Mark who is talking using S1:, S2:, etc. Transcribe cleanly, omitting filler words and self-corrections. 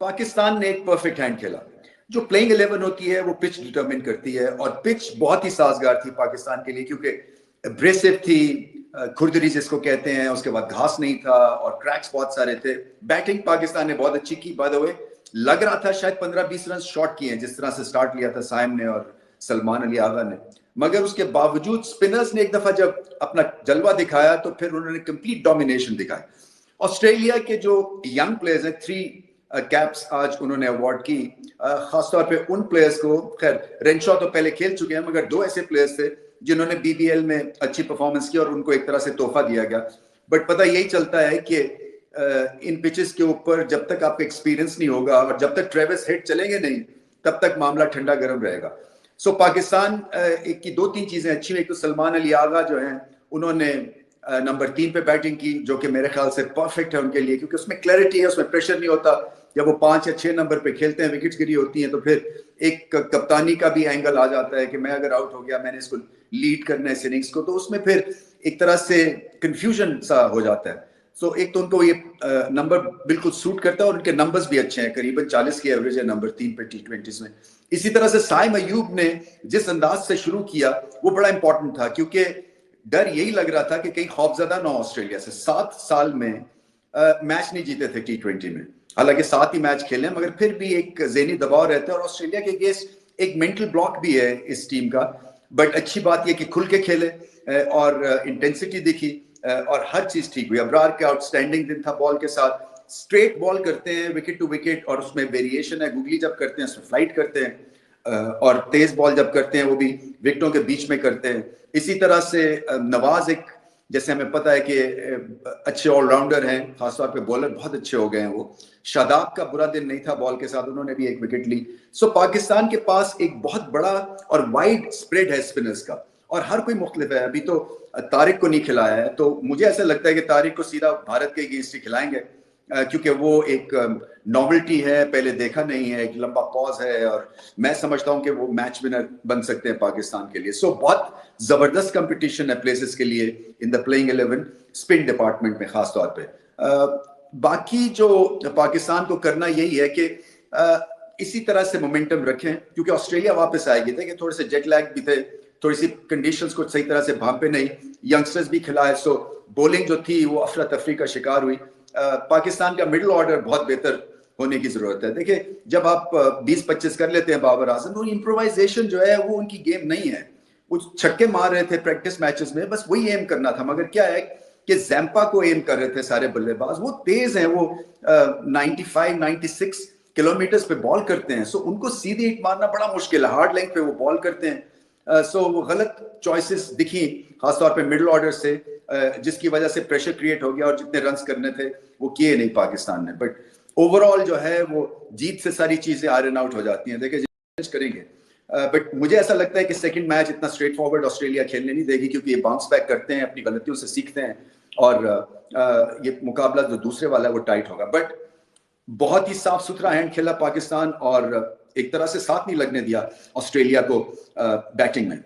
S1: पाकिस्तान ने एक perfect hand खेला। जो प्लेइंग 11 होती है वो पिच डिटरमिन करती है, और पिच बहुत ही साजगार थी पाकिस्तान के लिए क्योंकि एब्रेसिव थी, खुरदरी जिसको कहते हैं, उसके बाद घास नहीं था और क्रैक्स बहुत सारे थे। बैटिंग पाकिस्तान ने बहुत अच्छी की, बाय द वे लग रहा था शायद 15-20 रन शॉर्ट किए हैं जिस तरह से स्टार्ट लिया था साइम ने और सलमान अली आगा ने, मगर उसके बावजूद स्पिनर्स ने एक दफा जब अपना जलवा दिखाया तो फिर उन्होंने कंप्लीट डोमिनेशन दिखाया। ऑस्ट्रेलिया के जो यंग प्लेयर्स हैं, 3 कैप्स आज उन्होंने अवार्ड की, खासतौर पे उन प्लेयर्स को, खैर रेनशॉ तो पहले खेल चुके हैं, मगर 2 ऐसे प्लेयर्स थे जिन्होंने बीबीएल में अच्छी परफॉर्मेंस की और उनको एक तरह से तोहफा दिया गया। बट पता यही चलता है कि इन पिचेस के ऊपर जब तक आपका एक्सपीरियंस नहीं होगा और जब तक ट्रेविस हेड चलेंगे नहीं, तब तक मामला ठंडा गर्म रहेगा। सो पाकिस्तान एक की 2-3 चीजें अच्छी हुई। एक तो सलमान अली आगा जो हैं उन्होंने नंबर 3 पे बैटिंग की, जो कि मेरे ख्याल से परफेक्ट है उनके लिए क्योंकि उसमें क्लैरिटी है, उसमें प्रेशर नहीं होता। जब वो 5 या 6 नंबर पे खेलते हैं, विकेट्स गिरी होती हैं, तो फिर एक कप्तानी का भी एंगल आ जाता है कि मैं अगर आउट हो गया, मैंने इसको लीड करना है इस इनिंग्स को, तो उसमें फिर एक तरह से कंफ्यूजन सा हो जाता है। सो एक तो उनको ये नंबर बिल्कुल सूट करता है और उनके नंबर्स भी अच्छे हैं, करीबन 40 की एवरेज है नंबर 3 पे T20s में। इसी तरह से साइम अयूब ने जिस अंदाज से शुरू किया वो बड़ा इंपॉर्टेंट था क्योंकि डर यही लग रहा था कि कहीं खौफजदा ना हो ऑस्ट्रेलिया से। 7 साल में मैच नहीं जीते थे T20 में, हालांकि 7 ही मैच खेले मगर फिर भी एक ज़हनी दबाव रहता है और ऑस्ट्रेलिया के अगेंस्ट एक मेंटल ब्लॉक भी है इस टीम का। बट अच्छी बात यह कि खुल के खेले और इंटेंसिटी दिखी और हर चीज ठीक हुई। अबरार के आउटस्टैंडिंग दिन था बॉल के साथ, स्ट्रेट बॉल करते हैं विकेट टू विकेट और उसमें वेरिएशन है, गुगली जब करते हैं उसमें फ्लाइट करते हैं और तेज बॉल जब करते हैं वो भी विकेटों के बीच में करते हैं। इसी तरह से नवाज एक, जैसे हमें पता है कि अच्छे ऑलराउंडर हैं, खासतौर पे बॉलर बहुत अच्छे हो गए हैं वो। शादाब का बुरा दिन नहीं था बॉल के साथ, उन्होंने भी एक विकेट ली। सो पाकिस्तान के पास एक बहुत बड़ा और वाइड स्प्रेड है स्पिनर्स का और हर कोई मुख्तलिफ है। अभी तो तारिक को नहीं खिलाया है, तो मुझे ऐसा लगता है कि तारिक को सीधा भारत के अगेंस्ट ही खिलाएंगे क्योंकि वो एक नॉवेल्टी है, पहले देखा नहीं है, एक लंबा पॉज है और मैं समझता हूं कि वो मैच विनर बन सकते हैं पाकिस्तान के लिए। सो बहुत जबरदस्त कंपटीशन है प्लेसेस के लिए in the playing 11 spin department में खास तौर पे। बाकी जो पाकिस्तान को करना यही है कि इसी तरह से मोमेंटम रखें क्योंकि ऑस्ट्रेलिया वापस आएगी। देखिए थोड़े से जेट लैग भी थे, थोड़ी सी कंडीशंस को सही तरह से भांपे नहीं, यंगस्टर्स भी खिलाए, सो बॉलिंग जो थी वो अफरा तफरी का शिकार हुई। पाकिस्तान का मिडिल ऑर्डर बहुत बेहतर होने की जरूरत है। देखिए जब आप 20-25 कर लेते हैं बाबर आजम, तो इम्प्रोवाइजेशन जो है वो उनकी गेम नहीं है। वो छक्के मार रहे थे प्रैक्टिस मैचेस में, बस वही एम करना था, मगर क्या है कि जैम्पा को एम कर रहे थे सारे बल्लेबाज, वो तेज हैं, वो 95-96 किलोमीटर पे बॉल करते हैं, सो उनको सीधी हिट मारना बड़ा मुश्किल है, हार्ड लेंथ पे वो बॉल करते हैं। सो वो गलत चॉइसेस दिखी खासतौर पे मिडिल ऑर्डर से, जिसकी वजह से प्रेशर क्रिएट हो गया और जितने रन्स करने थे वो किए नहीं पाकिस्तान ने। बट ओवरऑल जो है वो जीत से सारी चीजें आयरन आउट हो जाती हैं। देखिए करेंगे बट मुझे ऐसा लगता है कि सेकंड मैच इतना स्ट्रेट फॉरवर्ड ऑस्ट्रेलिया खेलने नहीं देगी क्योंकि ये बाउंस बैक करते हैं, अपनी गलतियों से सीखते हैं और ये मुकाबला जो दूसरे वाला है वो टाइट होगा। बट बहुत ही साफ सुथरा हैंड खेला पाकिस्तान और एक तरह से साथ नहीं लगने दिया ऑस्ट्रेलिया को बैटिंग में।